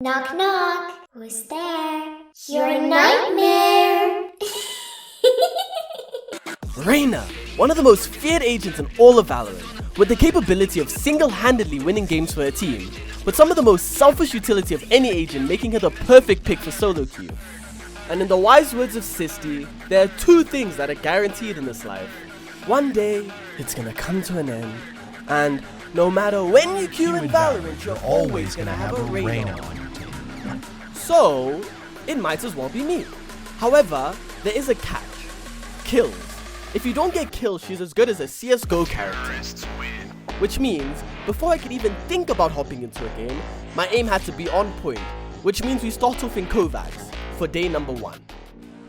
Knock knock, who's there? Your nightmare! Reyna, one of the most feared agents in all of Valorant, with the capability of single-handedly winning games for her team, with some of the most selfish utility of any agent, making her the perfect pick for solo queue. And in the wise words of Sisti, there are two things that are guaranteed in this life. One day, it's gonna come to an end, and no matter when you queue in Valorant, you're always gonna have a Reyna on. So, it might as well be me. However, there is a catch. Kills. If you don't get kills, she's as good as a CSGO character. Which means, before I could even think about hopping into a game, my aim had to be on point, which means we start off in Kovacs for day number 1.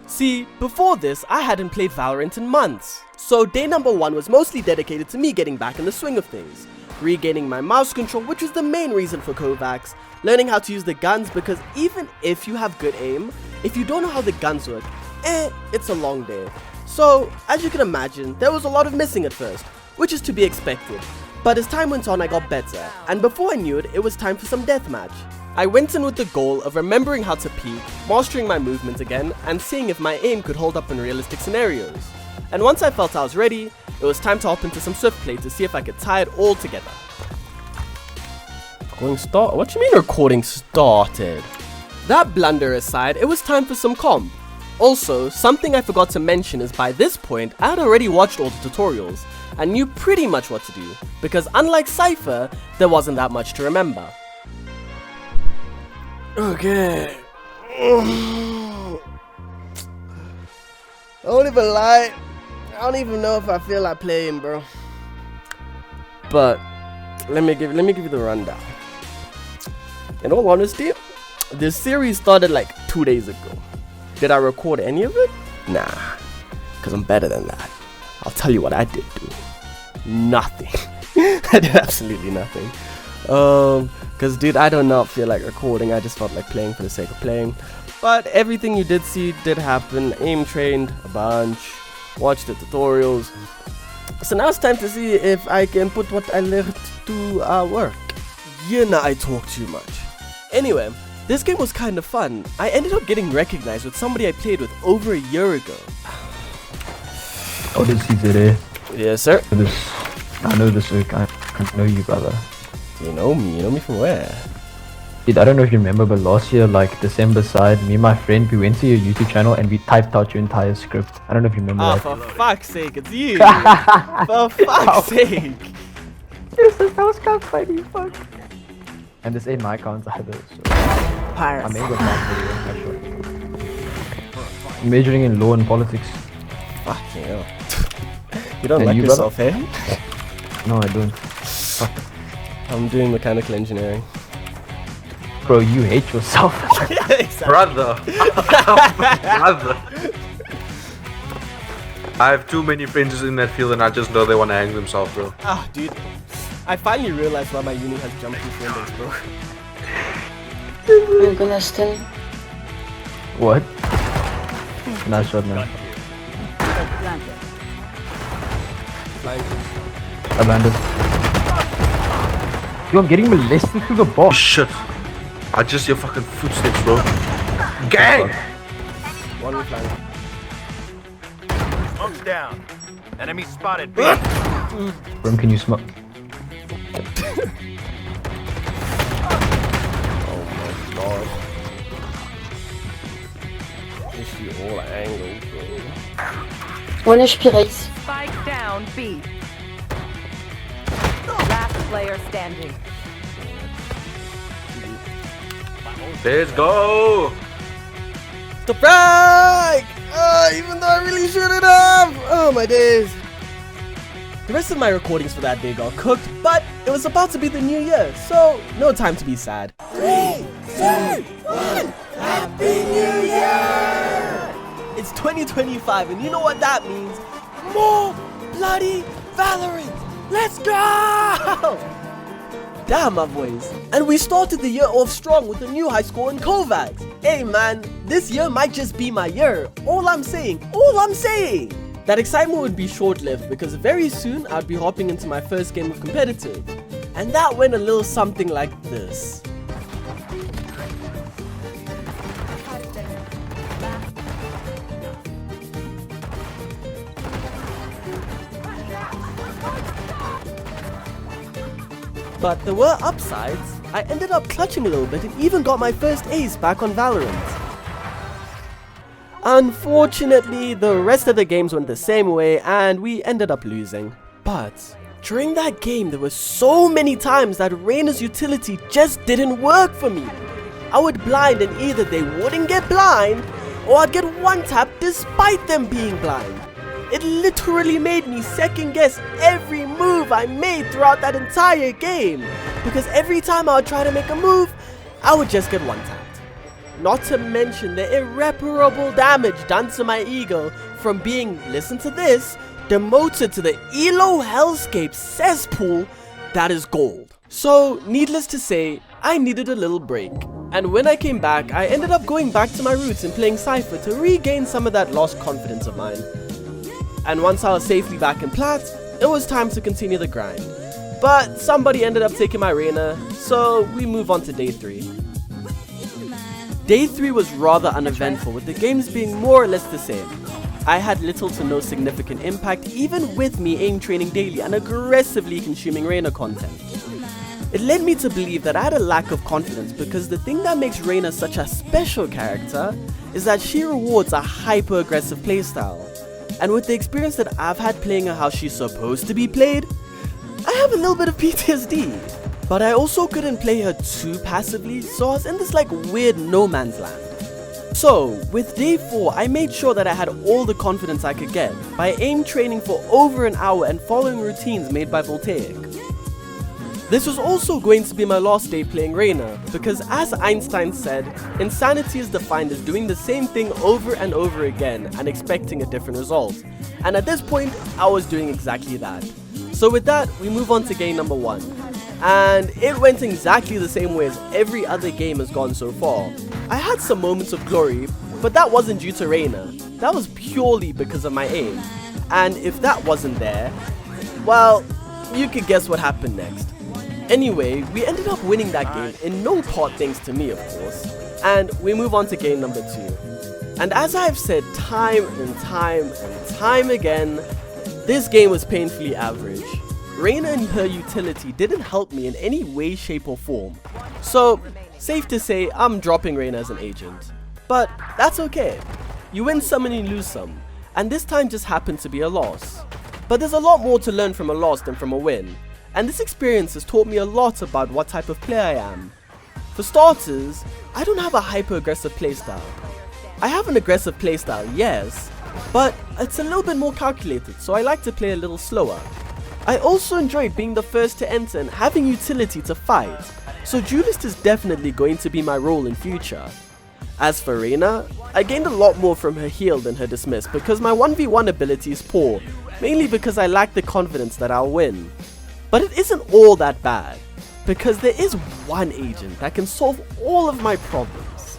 See, before this, I hadn't played Valorant in months, so day number 1 was mostly dedicated to me getting back in the swing of things, regaining my mouse control, which was the main reason for Kovacs, learning how to use the guns, because even if you have good aim, if you don't know how the guns work, it's a long day. So, as you can imagine, there was a lot of missing at first, which is to be expected. But as time went on, I got better, and before I knew it, it was time for some deathmatch. I went in with the goal of remembering how to peek, mastering my movement again, and seeing if my aim could hold up in realistic scenarios. And once I felt I was ready, it was time to hop into some swift play to see if I could tie it all together. What do you mean recording started? That blunder aside, it was time for some comp. Also, something I forgot to mention is by this point, I had already watched all the tutorials and knew pretty much what to do, because unlike Cypher, there wasn't that much to remember. Okay. I won't even lie, I don't even know if I feel like playing, bro. But let me give you the rundown. In all honesty, this series started like 2 days ago. Did I record any of it? Nah, because I'm better than that. I'll tell you what I did do. Nothing. I did absolutely nothing. Because dude, I do not feel like recording. I just felt like playing for the sake of playing. But everything you did see did happen. Aim trained a bunch. Watched the tutorials. So now it's time to see if I can put what I learned to work. Yeah, nah, I talk too much. Anyway, this game was kind of fun. I ended up getting recognized with somebody I played with over a year ago. Oh, this is it. Yes, sir. I know this week. I know you, brother. You know me? You know me from where? Dude, I don't know if you remember, but last year, like December side, me and my friend, we went to your YouTube channel and we typed out your entire script. I don't know if you remember that. For fuck's sake, it's you. For fuck's sake. Yes, that was kind of funny, fuck. And this ain't my account either, so... I may go back for you, majoring in law and politics. Fucking hell. You don't And like you, yourself, eh? No, I don't. Fuck. I'm doing mechanical engineering. Bro, you hate yourself. Yeah, exactly. Brother. Brother. I have too many friends in that field and I just know they want to hang themselves, bro. Ah, dude. I finally realized why my uni has jumped proof windows, bro. I'm gonna stun. What? Nice shot, man. Abandoned. Yo, I'm getting molested through the box. Shit. I just hear fucking footsteps, bro. Gang! One with flank. Smoke's down. Enemy spotted. Bro, can you smoke? Oh my god. Just you all angles, bro. One HP raise. Spike down, B. Last player standing. Let's go! The frag! Even though I really shouldn't have! Oh my days. The rest of my recordings for that day got cooked, but it was about to be the new year, so no time to be sad. 3, 2, 1, Happy New Year! It's 2025, and you know what that means? More bloody Valorant! Let's go! Damn, my boys. And we started the year off strong with a new high score in Kovacs. Hey man, this year might just be my year. All I'm saying. That excitement would be short-lived because very soon I'd be hopping into my first game of competitive. And that went a little something like this. But there were upsides. I ended up clutching a little bit and even got my first ace back on Valorant. Unfortunately, the rest of the games went the same way and we ended up losing. But during that game, there were so many times that Reyna's utility just didn't work for me. I would blind and either they wouldn't get blind or I'd get one tap despite them being blind. It literally made me second guess every move I made throughout that entire game, because every time I would try to make a move, I would just get one tapped. Not to mention the irreparable damage done to my ego from being, listen to this, demoted to the Elo hellscape cesspool that is gold. So needless to say, I needed a little break. And when I came back, I ended up going back to my roots and playing Cypher to regain some of that lost confidence of mine. And once I was safely back in Plat, it was time to continue the grind. But somebody ended up taking my Reyna, so we move on to day 3. Day 3 was rather uneventful, with the games being more or less the same. I had little to no significant impact, even with me aim training daily and aggressively consuming Reyna content. It led me to believe that I had a lack of confidence because the thing that makes Reyna such a special character is that she rewards a hyper-aggressive playstyle. And with the experience that I've had playing her how she's supposed to be played, I have a little bit of PTSD. But I also couldn't play her too passively, so I was in this like weird no man's land. So, with day 4, I made sure that I had all the confidence I could get by aim training for over an hour and following routines made by Voltaic. This was also going to be my last day playing Reyna, because as Einstein said, insanity is defined as doing the same thing over and over again and expecting a different result. And at this point, I was doing exactly that. So with that, we move on to game number 1. And it went exactly the same way as every other game has gone so far. I had some moments of glory, but that wasn't due to Reyna. That was purely because of my aim. And if that wasn't there, well, you could guess what happened next. Anyway, we ended up winning that game in no part thanks to me, of course. And we move on to game number 2. And as I've said time and time again, this game was painfully average. Reyna and her utility didn't help me in any way, shape or form. So, safe to say I'm dropping Reyna as an agent. But that's okay. You win some and you lose some. And this time just happened to be a loss. But there's a lot more to learn from a loss than from a win. And this experience has taught me a lot about what type of player I am. For starters, I don't have a hyper-aggressive playstyle. I have an aggressive playstyle, yes, but it's a little bit more calculated, so I like to play a little slower. I also enjoy being the first to enter and having utility to fight, so duelist is definitely going to be my role in future. As for Reyna, I gained a lot more from her heal than her dismiss because my 1v1 ability is poor, mainly because I lack the confidence that I'll win. But it isn't all that bad, because there is one agent that can solve all of my problems.